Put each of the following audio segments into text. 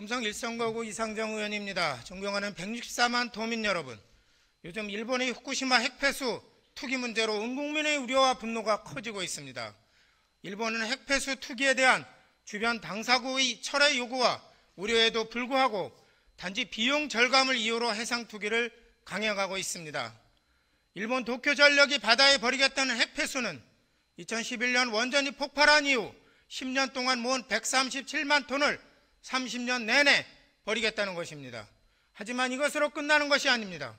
음성 일선거구 이상정 의원입니다. 존경하는 164만 도민 여러분, 요즘 일본의 후쿠시마 핵폐수 투기 문제로 온 국민의 우려와 분노가 커지고 있습니다. 일본은 핵폐수 투기에 대한 주변 당사국의 철회 요구와 우려에도 불구하고 단지 비용 절감을 이유로 해상 투기를 강행하고 있습니다. 일본 도쿄전력이 바다에 버리겠다는 핵폐수는 2011년 원전이 폭발한 이후 10년 동안 모은 137만 톤을 30년 내내 버리겠다는 것입니다. 하지만 이것으로 끝나는 것이 아닙니다.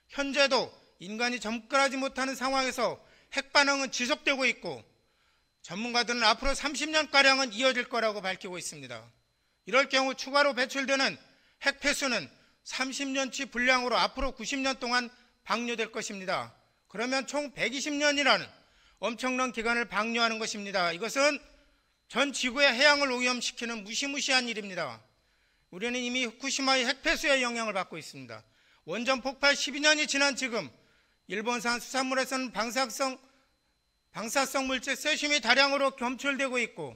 현재도 인간이 접근하지 못하는 상황에서 핵반응은 지속되고 있고 전문가들은 앞으로 30년가량은 이어질 거라고 밝히고 있습니다. 이럴 경우 추가로 배출되는 핵폐수는 30년치 분량으로 앞으로 90년 동안 방류될 것입니다. 그러면 총 120년이라는 엄청난 기간을 방류하는 것입니다. 이것은 전 지구의 해양을 오염시키는 무시무시한 일입니다. 우리는 이미 후쿠시마의 핵폐수의 영향을 받고 있습니다. 원전 폭발 12년이 지난 지금 일본산 수산물에서는 방사성 물질 세슘이 다량으로 검출되고 있고,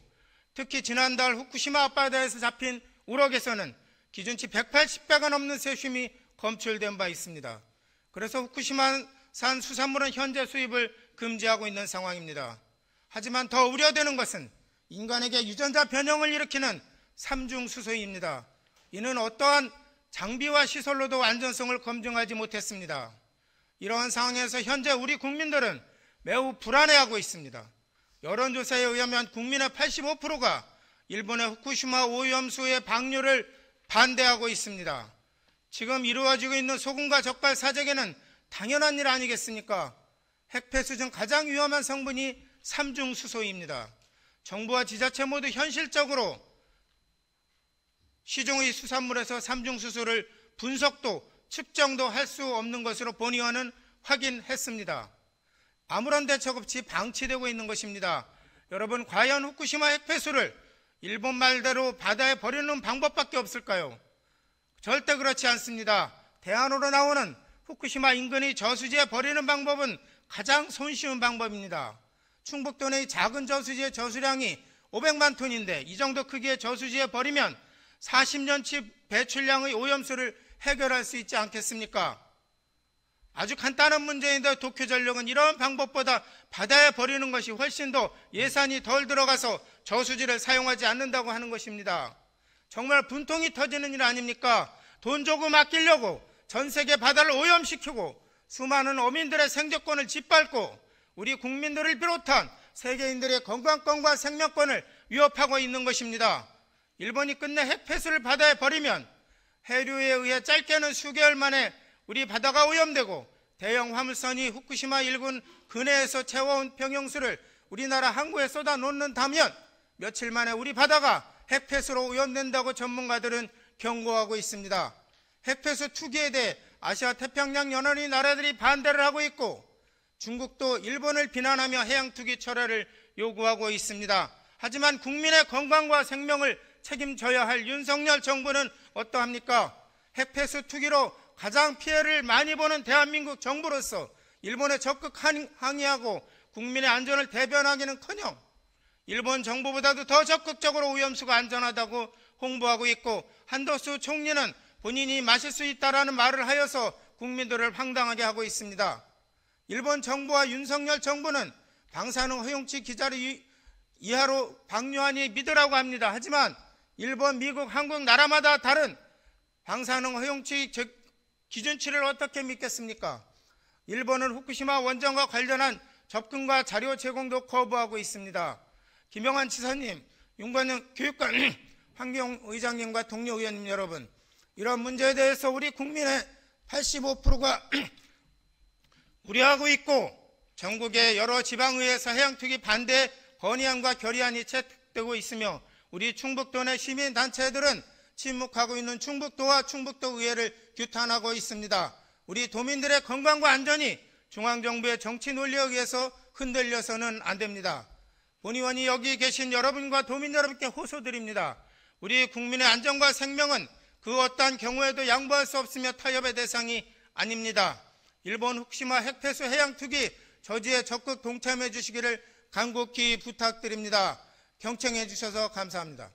특히 지난달 후쿠시마 앞바다에서 잡힌 우럭에서는 기준치 180배가 넘는 세슘이 검출된 바 있습니다. 그래서 후쿠시마산 수산물은 현재 수입을 금지하고 있는 상황입니다. 하지만 더 우려되는 것은 인간에게 유전자 변형을 일으키는 삼중수소입니다. 이는 어떠한 장비와 시설로도 안전성을 검증하지 못했습니다. 이러한 상황에서 현재 우리 국민들은 매우 불안해하고 있습니다. 여론조사에 의하면 국민의 85%가 일본의 후쿠시마 오염수의 방류를 반대하고 있습니다. 지금 이루어지고 있는 소금과 젓갈 사재기는 당연한 일 아니겠습니까? 핵폐수 중 가장 위험한 성분이 삼중수소입니다. 정부와 지자체 모두 현실적으로 시중의 수산물에서 삼중수소를 분석도 측정도 할 수 없는 것으로 본의원은 확인했습니다. 아무런 대책 없이 방치되고 있는 것입니다. 여러분, 과연 후쿠시마 핵폐수를 일본 말대로 바다에 버리는 방법밖에 없을까요? 절대 그렇지 않습니다. 대안으로 나오는 후쿠시마 인근의 저수지에 버리는 방법은 가장 손쉬운 방법입니다. 충북도 내의 작은 저수지의 저수량이 500만 톤인데 이 정도 크기의 저수지에 버리면 40년치 배출량의 오염수를 해결할 수 있지 않겠습니까? 아주 간단한 문제인데 도쿄전력은 이런 방법보다 바다에 버리는 것이 훨씬 더 예산이 덜 들어가서 저수지를 사용하지 않는다고 하는 것입니다. 정말 분통이 터지는 일 아닙니까? 돈 조금 아끼려고 전 세계 바다를 오염시키고 수많은 어민들의 생존권을 짓밟고 우리 국민들을 비롯한 세계인들의 건강권과 생명권을 위협하고 있는 것입니다. 일본이 끝내 핵폐수를 바다에 버리면 해류에 의해 짧게는 수개월 만에 우리 바다가 오염되고 대형 화물선이 후쿠시마 일군 근해에서 채워온 평형수를 우리나라 항구에 쏟아 놓는다면 며칠 만에 우리 바다가 핵폐수로 오염된다고 전문가들은 경고하고 있습니다. 핵폐수 투기에 대해 아시아 태평양 연안의 나라들이 반대를 하고 있고 중국도 일본을 비난하며 해양 투기 철회를 요구하고 있습니다. 하지만 국민의 건강과 생명을 책임져야 할 윤석열 정부는 어떠합니까? 핵폐수 투기로 가장 피해를 많이 보는 대한민국 정부로서 일본에 적극 항의하고 국민의 안전을 대변하기는커녕 일본 정부보다도 더 적극적으로 오염수가 안전하다고 홍보하고 있고 한덕수 총리는 본인이 마실 수 있다라는 말을 하여서 국민들을 황당하게 하고 있습니다. 일본 정부와 윤석열 정부는 방사능 허용치 기자를 이하로 방류하니 믿으라고 합니다. 하지만 일본, 미국, 한국 나라마다 다른 방사능 허용치 기준치를 어떻게 믿겠습니까? 일본은 후쿠시마 원전과 관련한 접근과 자료 제공도 거부하고 있습니다. 김영환 지사님, 윤관영 교육관 환경의장님과 동료 의원님 여러분, 이런 문제에 대해서 우리 국민의 85%가 우려하고 있고 전국의 여러 지방의회에서 해양투기 반대 건의안과 결의안이 채택되고 있으며 우리 충북도 내 시민단체들은 침묵하고 있는 충북도와 충북도의회를 규탄하고 있습니다. 우리 도민들의 건강과 안전이 중앙정부의 정치 논리에 의해서 흔들려서는 안 됩니다. 본의원이 여기 계신 여러분과 도민 여러분께 호소드립니다. 우리 국민의 안전과 생명은 그 어떠한 경우에도 양보할 수 없으며 타협의 대상이 아닙니다. 일본 후쿠시마 핵폐수 해양투기 저지에 적극 동참해 주시기를 간곡히 부탁드립니다. 경청해 주셔서 감사합니다.